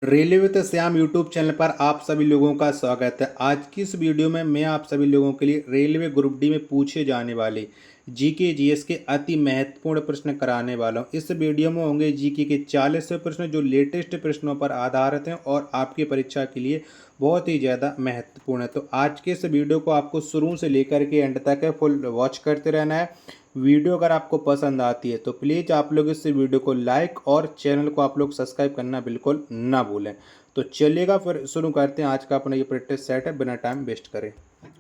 Railway with Shyam YouTube channel पर आप सभी लोगों का स्वागत है। आज की इस वीडियो में मैं आप सभी लोगों के लिए रेलवे ग्रुप डी में पूछे जाने वाले जीके जीएस के अति महत्वपूर्ण प्रश्न कराने वाला हूं। इस वीडियो में होंगे जीके के 40 प्रश्न जो लेटेस्ट प्रश्नों पर आधारित हैं और आपकी परीक्षा के लिए बहुत ही ज़्यादा महत्वपूर्ण है। तो आज के इस वीडियो को आपको शुरू से लेकर के एंड तक फुल वॉच करते रहना है। वीडियो अगर आपको पसंद आती है तो प्लीज़ आप लोग इस वीडियो को लाइक और चैनल को आप लोग सब्सक्राइब करना बिल्कुल ना भूलें। तो चलिएगा फिर शुरू करते हैं आज का अपना ये प्रैक्टिस सेट है बिना टाइम वेस्ट करे।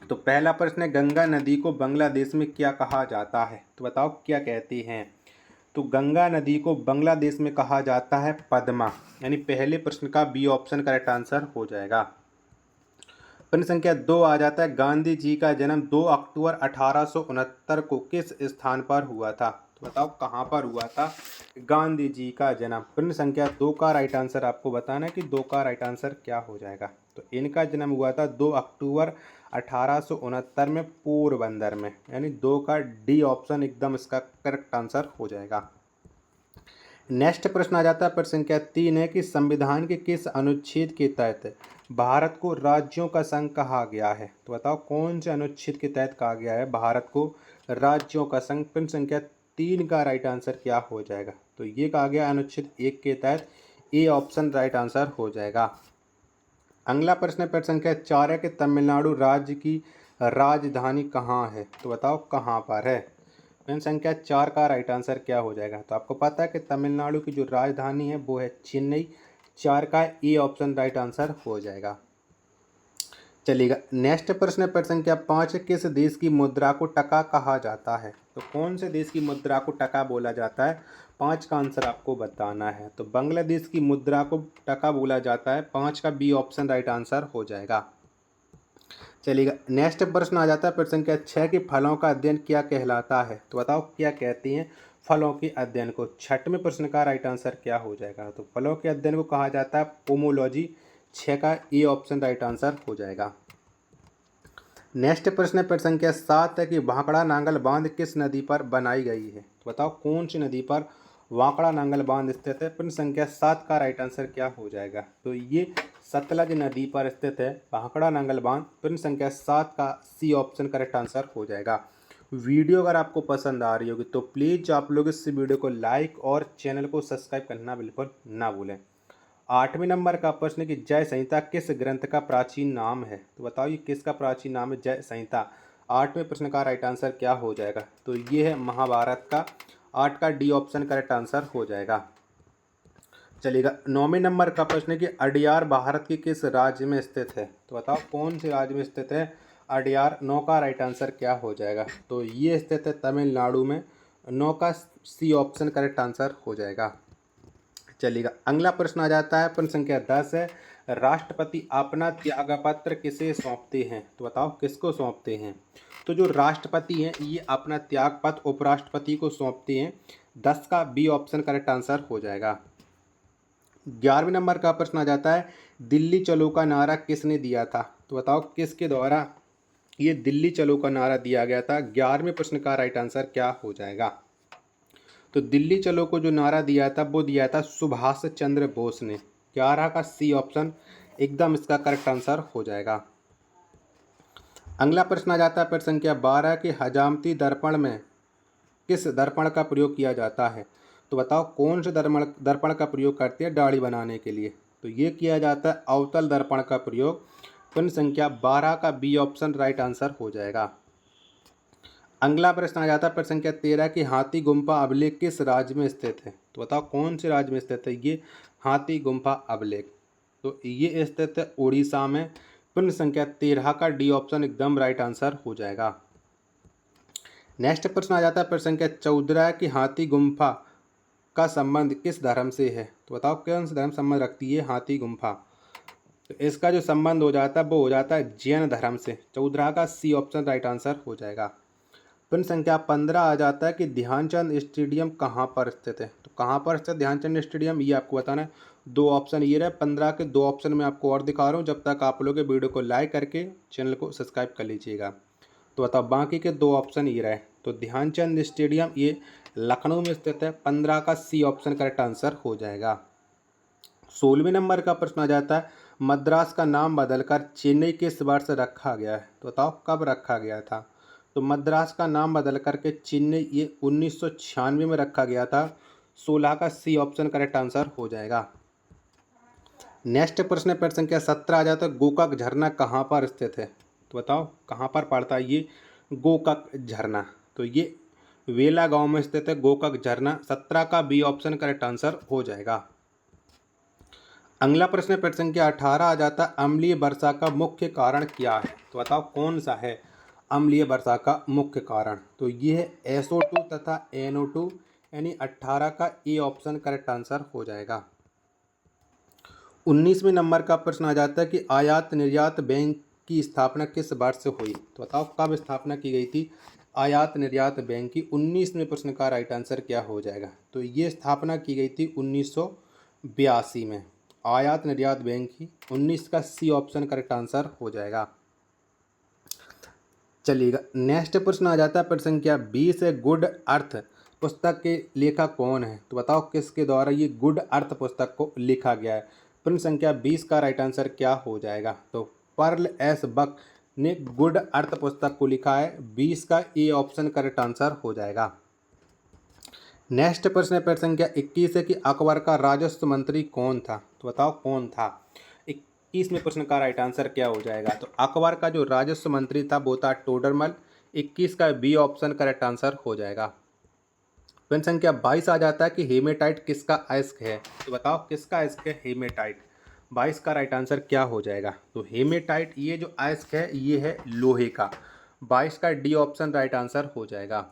तो पहला प्रश्न है, गंगा नदी को बांग्लादेश में क्या कहा जाता है? तो बताओ क्या कहती हैं? तो गंगा नदी को बांग्लादेश में कहा जाता है पद्मा, यानी पहले प्रश्न का बी ऑप्शन करेक्ट आंसर हो जाएगा। प्रश्न संख्या 2 आ जाता है, गांधी जी का जन्म 2 अक्टूबर 1869 को किस स्थान पर हुआ था? तो बताओ कहाँ पर हुआ था गांधी जी का जन्म? प्रश्न संख्या 2 का राइट आंसर आपको बताना है कि 2 का राइट आंसर क्या हो जाएगा। तो इनका जन्म हुआ था 2 अक्टूबर 1869 में पोरबंदर में, यानी 2 का डी ऑप्शन एकदम इसका करेक्ट आंसर हो जाएगा। नेक्स्ट प्रश्न आ जाता है प्रश्न संख्या 3 है कि संविधान के किस अनुच्छेद के तहत भारत को राज्यों का संघ कहा गया है? तो बताओ कौन से अनुच्छेद के तहत कहा गया है भारत को राज्यों का संघ? प्रश्न संख्या 3 का राइट आंसर क्या हो जाएगा? तो ये कहा गया अनुच्छेद 1 के तहत, ए ऑप्शन राइट आंसर हो जाएगा। अगला प्रश्न प्रश्न संख्या 4 है कि तमिलनाडु राज्य की राजधानी कहाँ है? तो बताओ कहाँ पर है? प्रश्न संख्या 4 का राइट आंसर क्या हो जाएगा? तो आपको पता है कि तमिलनाडु की जो राजधानी है वो है चेन्नई। 4 का ए ऑप्शन राइट आंसर हो जाएगा। चलिएगा नेक्स्ट प्रश्न प्रश्न संख्या 5, किस देश की मुद्रा को टका कहा जाता है? तो कौन से देश की मुद्रा को टका बोला जाता है? 5 का आंसर आपको बताना है। तो बांग्लादेश की मुद्रा को टका बोला जाता है। 5 का बी ऑप्शन राइट आंसर हो जाएगा। चलिएगा नेक्स्ट प्रश्न आ जाता है प्रश्न संख्या 6 कि फलों का अध्ययन क्या कहलाता है? तो बताओ क्या कहती हैं फलों के अध्ययन को? 6वें प्रश्न का राइट आंसर क्या हो जाएगा? तो फलों के अध्ययन को कहा जाता है पोमोलॉजी। 6 का ए ऑप्शन राइट आंसर हो जाएगा। नेक्स्ट प्रश्न प्रश्न संख्या 7 है कि भाखड़ा नांगल बांध किस नदी पर बनाई गई है? तो बताओ कौन सी नदी पर वांकड़ा नांगल बांध स्थित है? प्रश्न संख्या 7 का राइट आंसर क्या हो जाएगा? तो ये सतलज नदी पर स्थित है भाखड़ा नांगल बांध। प्रश्न संख्या 7 का सी ऑप्शन करेक्ट आंसर हो जाएगा। वीडियो अगर आपको पसंद आ रही होगी तो प्लीज़ आप लोग इस वीडियो को लाइक और चैनल को सब्सक्राइब करना बिल्कुल ना भूलें। 8वें नंबर का प्रश्न कि जय संहिता किस ग्रंथ का प्राचीन नाम है? तो बताओ ये किसका प्राचीन नाम है जय संहिता? 8वें प्रश्न का राइट आंसर क्या हो जाएगा? तो ये है महाभारत का। 8 का डी ऑप्शन करेक्ट आंसर हो जाएगा। चलिएगा 9वें नंबर का प्रश्न है कि अडयार भारत के किस राज्य में स्थित है? तो बताओ कौन से राज्य में स्थित है अडयार? 9 का राइट आंसर क्या हो जाएगा? तो ये स्थित है तमिलनाडु में। 9 का सी ऑप्शन करेक्ट आंसर हो जाएगा। चलिएगा अगला प्रश्न आ जाता है प्रश्न संख्या 10 है, राष्ट्रपति अपना त्यागपत्र किसे सौंपते हैं? तो बताओ किसको सौंपते हैं? तो जो राष्ट्रपति हैं ये अपना त्यागपत्र उपराष्ट्रपति को सौंपते हैं। 10 का बी ऑप्शन करेक्ट आंसर हो जाएगा। 11वें नंबर का प्रश्न आ जाता है, दिल्ली चलो का नारा किसने दिया था? तो बताओ किसके द्वारा ये दिल्ली चलो का नारा दिया गया था? 11वें प्रश्न का राइट आंसर क्या हो जाएगा? तो दिल्ली चलो को जो नारा दिया था वो दिया था सुभाष चंद्र बोस ने। 11 का सी ऑप्शन एकदम इसका करेक्ट आंसर हो जाएगा। अगला प्रश्न आ जाता है प्रश्न संख्या 12 कि हजामती दर्पण में किस दर्पण का प्रयोग किया जाता है? तो बताओ कौन से दर्पण का प्रयोग करते हैं दाढ़ी बनाने के लिए? तो ये किया जाता है अवतल दर्पण का प्रयोग। प्रश्न संख्या 12 का बी ऑप्शन राइट आंसर हो जाएगा। अगला प्रश्न आ जाता है प्रश्न संख्या 13 कि हाथी गुम्फा अभिलेख किस राज्य में स्थित है? तो बताओ कौन से राज्य में स्थित है ये हाथी गुम्फा अभिलेख? तो ये स्थित है उड़ीसा में। प्रश्न संख्या 13 का डी ऑप्शन एकदम राइट आंसर हो जाएगा। नेक्स्ट प्रश्न आ जाता है प्रश्न संख्या 14 कि हाथी गुम्फा का संबंध किस धर्म से है? तो बताओ कौन सा धर्म संबंध रखती है हाथी गुम्फा? तो इसका जो संबंध हो जाता है वो हो जाता है जैन धर्म से। 14 का सी ऑप्शन राइट आंसर हो जाएगा। प्रश्न संख्या 15 आ जाता है कि ध्यानचंद स्टेडियम कहाँ पर स्थित है? तो कहाँ पर स्थित ध्यानचंद स्टेडियम ये आपको बताना है। 2 ऑप्शन ये रहे। 15 के 2 ऑप्शन मैं आपको और दिखा रहा हूँ, जब तक आप लोग वीडियो को लाइक करके चैनल को सब्सक्राइब कर लीजिएगा। तो बताओ बाकी के 2 ऑप्शन ये रहे। तो ध्यानचंद स्टेडियम ये लखनऊ में स्थित है। 15 का सी ऑप्शन करेक्ट आंसर हो जाएगा। 16वें नंबर का प्रश्न आ जाता है, मद्रास का नाम बदलकर चेन्नई किस वर्ष रखा गया है? तो बताओ कब रखा गया था? तो मद्रास का नाम बदल करके चेन्नई ये 1996 में रखा गया था। 16 का सी ऑप्शन करेक्ट आंसर हो जाएगा। नेक्स्ट प्रश्न है प्रश्न संख्या 17 आ जाता है, गोकाक झरना कहाँ पर स्थित है? तो बताओ कहाँ पर पड़ता है ये गोकाक झरना? तो ये वेला गांव में स्थित है गोकाक झरना। 17 का बी ऑप्शन करेक्ट आंसर हो जाएगा। अगला प्रश्न है प्रश्न संख्या 18 आ जाता है, अम्लीय वर्षा का मुख्य कारण क्या है? तो बताओ कौन सा है अम्लीय वर्षा का मुख्य कारण? तो ये है SO2 तथा NO2, यानी 18 का ए ऑप्शन करेक्ट आंसर हो जाएगा। 19वें नंबर का प्रश्न आ जाता है कि आयात निर्यात बैंक की स्थापना किस वर्ष से हुई? तो बताओ कब स्थापना की गई थी आयात निर्यात बैंक की? 19वें प्रश्न का राइट आंसर क्या हो जाएगा? तो ये स्थापना की गई थी 1982 में आयात निर्यात बैंक की। 19 का सी ऑप्शन करेक्ट आंसर हो जाएगा। चलिएगा नेक्स्ट प्रश्न आ जाता है प्रश्न संख्या 20 है, गुड अर्थ पुस्तक के लेखक कौन है? तो बताओ किसके द्वारा ये गुड अर्थ पुस्तक को लिखा गया है? प्रश्न संख्या 20 का राइट आंसर क्या हो जाएगा? तो पर्ल एस बक ने गुड अर्थ पुस्तक को लिखा है। 20 का ए ऑप्शन करेक्ट आंसर हो जाएगा। नेक्स्ट प्रश्न है प्रश्न संख्या 21 है कि अकबर का राजस्व मंत्री कौन था? तो बताओ कौन था? 21वें प्रश्न का राइट आंसर क्या हो जाएगा? तो अकबर का जो राजस्व मंत्री था वो था टोडरमल। 21 का बी ऑप्शन करेक्ट आंसर हो जाएगा। प्रश्न संख्या 22 आ जाता है कि हेमेटाइट किसका अयस्क है? तो बताओ किसका अयस्क है हेमेटाइट? 22 का राइट आंसर क्या हो जाएगा? तो हेमेटाइट ये जो अयस्क है ये है लोहे का। 22 का डी ऑप्शन राइट आंसर हो जाएगा।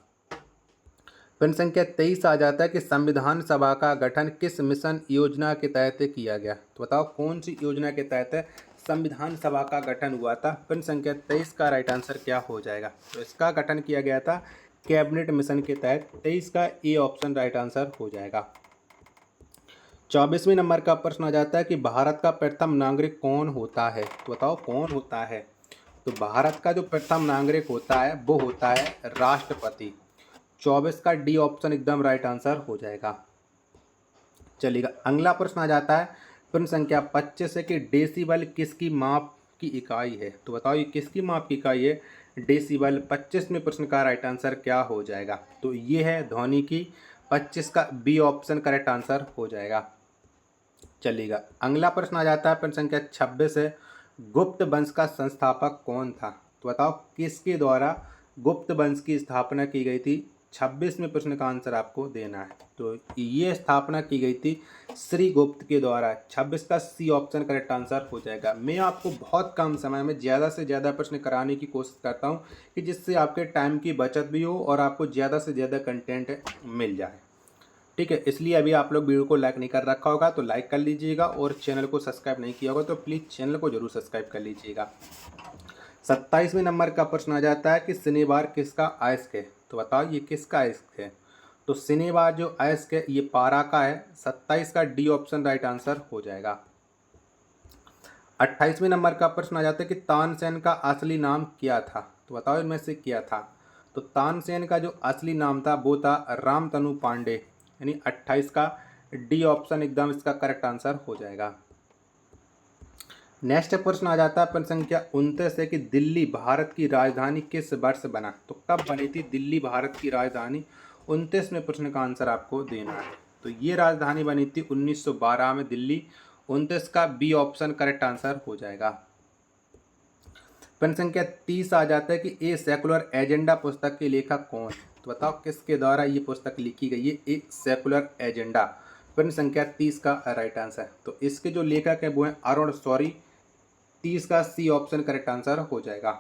प्रश्न संख्या 23 आ जाता है कि संविधान सभा का गठन किस मिशन योजना के तहत किया गया? तो बताओ कौन सी योजना के तहत संविधान सभा का गठन हुआ था? प्रश्न संख्या 23 का राइट आंसर क्या हो जाएगा? तो इसका गठन किया गया था कैबिनेट मिशन के तहत। 23 का ए ऑप्शन राइट आंसर हो जाएगा। 24वें नंबर का प्रश्न आ जाता है कि भारत का प्रथम नागरिक कौन होता है? तो बताओ कौन होता है? तो भारत का जो प्रथम नागरिक होता है वो होता है राष्ट्रपति। 24 का डी ऑप्शन एकदम राइट आंसर हो जाएगा। चलिएगा अगला प्रश्न आ जाता है प्रश्न संख्या 25 है कि डेसिबल किसकी माप की इकाई है? तो बताओ ये किसकी माप की इकाई है डेसिबल? 25वें प्रश्न का राइट आंसर क्या हो जाएगा? तो ये है ध्वनि की। 25 का बी ऑप्शन करेक्ट आंसर हो जाएगा। चलिएगा अगला प्रश्न आ जाता है प्रश्न संख्या 26 है, गुप्त वंश का संस्थापक कौन था? तो बताओ किसके द्वारा गुप्त वंश की स्थापना की गई थी? 26वें प्रश्न का आंसर आपको देना है। तो ये स्थापना की गई थी श्री गुप्त के द्वारा। 26 का सी ऑप्शन करेक्ट आंसर हो जाएगा। मैं आपको बहुत कम समय में ज़्यादा से ज़्यादा प्रश्न कराने की कोशिश करता हूँ कि जिससे आपके टाइम की बचत भी हो और आपको ज़्यादा से ज़्यादा कंटेंट मिल जाए। ठीक है, इसलिए अभी आप लोग वीडियो को लाइक नहीं कर रखा होगा तो लाइक कर लीजिएगा, और चैनल को सब्सक्राइब नहीं किया होगा तो प्लीज़ चैनल को जरूर सब्सक्राइब कर लीजिएगा। 27वें नंबर का प्रश्न आ जाता है कि शनिवार किसका अयस्क है? तो बताओ ये किसका अयस्क है? तो शनिवार जो अयस्क है ये पारा का है। 27 का डी ऑप्शन राइट आंसर हो जाएगा। 28वें नंबर का प्रश्न आ जाता है कि तानसेन का असली नाम क्या था? तो बताओ इनमें से क्या था? तो तानसेन का जो असली नाम था वो था रामतनु पांडे, यानी 28 का डी ऑप्शन एकदम इसका करेक्ट आंसर हो जाएगा। नेक्स्ट प्रश्न आ जाता है प्रश्न संख्या 29 है कि दिल्ली भारत की राजधानी किस वर्ष बना? तो कब बनी थी दिल्ली भारत की राजधानी? 29वें प्रश्न का आंसर आपको देना है। तो ये राजधानी बनी थी 1912 में दिल्ली। 29 का बी ऑप्शन करेक्ट आंसर हो जाएगा। प्रश्न संख्या 30 आ जाता है कि ए सेकुलर एजेंडा पुस्तक के लेखक कौन है? तो बताओ किसके द्वारा ये पुस्तक लिखी गई है ए सेकुलर एजेंडा? प्रश्न संख्या 30 का राइट आंसर। तो इसके जो लेखक है वो हैं अरुण शौरी। 30 का सी ऑप्शन करेक्ट आंसर हो जाएगा।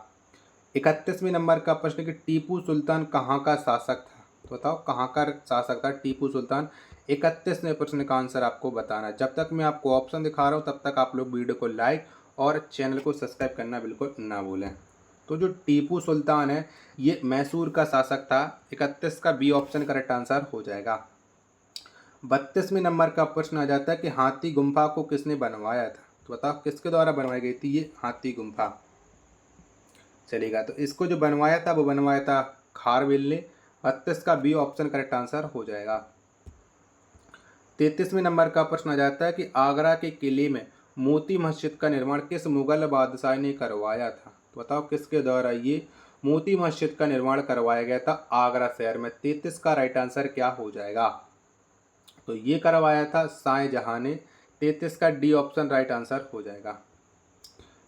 31वें नंबर का प्रश्न कि टीपू सुल्तान कहाँ का शासक था? तो बताओ कहाँ का शासक था टीपू सुल्तान? 31वें प्रश्न का आंसर आपको बताना है। जब तक मैं आपको ऑप्शन दिखा रहा हूँ तब तक आप लोग वीडियो को लाइक और चैनल को सब्सक्राइब करना बिल्कुल ना भूलें। तो जो टीपू सुल्तान है ये मैसूर का शासक था। 31 का बी ऑप्शन करेक्ट आंसर हो जाएगा। 32वें नंबर का प्रश्न आ जाता है कि हाथी गुम्फा को किसने बनवाया था? तो बताओ किसके द्वारा बनवाई गई थी ये हाथी गुम्फा? चलेगा तो इसको जो बनवाया था वो बनवाया था खारवेल ने। 32 का बी ऑप्शन करेक्ट आंसर हो जाएगा। 33वें नंबर का प्रश्न आ जाता है कि आगरा के किले में मोती मस्जिद का निर्माण किस मुगल बादशाह ने करवाया था। तो बताओ किसके द्वारा ये मोती मस्जिद का निर्माण करवाया गया था आगरा शहर में। 33 का राइट आंसर क्या हो जाएगा। तो ये करवाया था शाहजहां ने। 33 का डी ऑप्शन राइट आंसर हो जाएगा।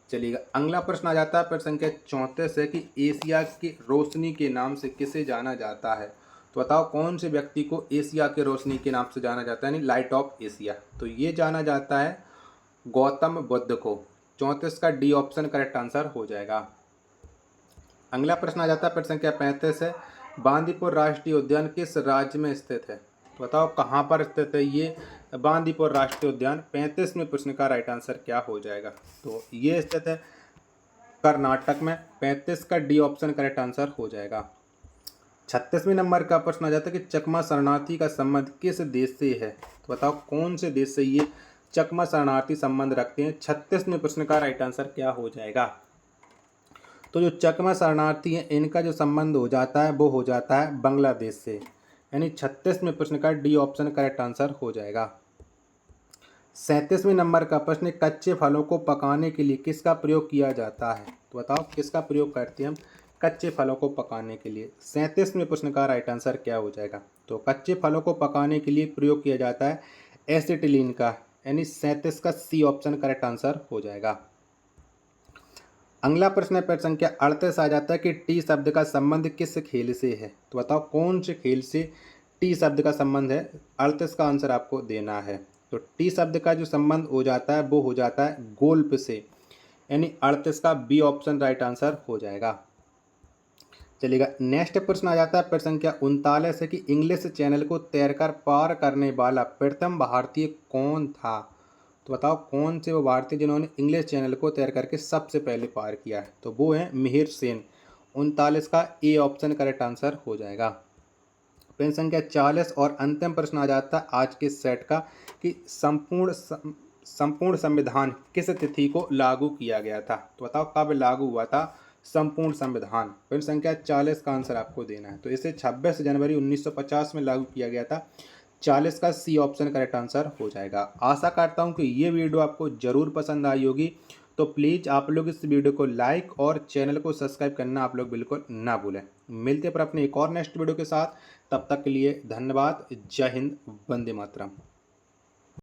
चलिएगा अगला प्रश्न आ जाता है प्रश्न संख्या 34 है कि एशिया की रोशनी के नाम से किसे जाना जाता है। तो बताओ कौन से व्यक्ति को एशिया के रोशनी के नाम से जाना जाता है, यानी लाइट ऑफ एशिया। तो ये जाना जाता है गौतम बुद्ध को। 34 का डी ऑप्शन करेक्ट आंसर हो जाएगा। अगला प्रश्न आ जाता है प्रश्न संख्या 35 है बांदीपुर राष्ट्रीय उद्यान किस राज्य में स्थित है। तो बताओ कहाँ पर स्थित है ये बांदीपुर राष्ट्रीय उद्यान। 35वें प्रश्न का राइट आंसर क्या हो जाएगा। तो ये स्थित है कर्नाटक में। 35 का डी ऑप्शन करेक्ट आंसर हो जाएगा। 36वें नंबर का प्रश्न आ जाता है कि चकमा शरणार्थी का संबंध किस देश से है। तो बताओ कौन से देश से ये चकमा शरणार्थी संबंध रखते हैं। 36वें प्रश्न का राइट आंसर क्या हो जाएगा। तो जो चकमा शरणार्थी हैं इनका जो संबंध हो जाता है वो हो जाता है बांग्लादेश से, यानी 36वें प्रश्न का डी ऑप्शन करेक्ट आंसर हो जाएगा। 37वें नंबर का प्रश्न कच्चे फलों को पकाने के लिए किसका प्रयोग किया जाता है। तो बताओ किसका प्रयोग करते हैं हम कच्चे फलों को पकाने के लिए। 37वें प्रश्न का राइट आंसर क्या हो जाएगा। तो कच्चे फलों को पकाने के लिए प्रयोग किया जाता है एसिटिलीन का, यानी 37 का सी ऑप्शन करेक्ट आंसर हो जाएगा। अगला प्रश्न है प्रश्न संख्या 38 आ जाता है कि टी शब्द का संबंध किस खेल से है। तो बताओ कौन से खेल से टी शब्द का संबंध है। 38 का आंसर आपको देना है। तो टी शब्द का जो संबंध हो जाता है वो हो जाता है गोल्फ से, यानी 38 का बी ऑप्शन राइट आंसर हो जाएगा। चलिएगा नेक्स्ट प्रश्न आ जाता है प्रश्न संख्या 39 है कि इंग्लिश चैनल को तैरकर पार करने वाला प्रथम भारतीय कौन था। तो बताओ कौन से वो भारतीय जिन्होंने इंग्लिश चैनल को तैर करके सबसे पहले पार किया है। तो वो है मिहिर सेन। 39 का ए ऑप्शन करेक्ट आंसर हो जाएगा। प्रश्न संख्या 40 और अंतिम प्रश्न आ जाता है आज के सेट का कि संपूर्ण संविधान किस तिथि को लागू किया गया था। तो बताओ कब लागू हुआ था संपूर्ण संविधान। प्रश्न संख्या 40 का आंसर आपको देना है। तो इसे 26 जनवरी 1950 में लागू किया गया था। 40 का सी ऑप्शन करेक्ट आंसर हो जाएगा। आशा करता हूँ कि ये वीडियो आपको ज़रूर पसंद आई होगी। तो प्लीज़ आप लोग इस वीडियो को लाइक और चैनल को सब्सक्राइब करना आप लोग बिल्कुल ना भूलें। मिलते पर अपने एक और नेक्स्ट वीडियो के साथ। तब तक के लिए धन्यवाद। जय हिंद, वंदे मातरम।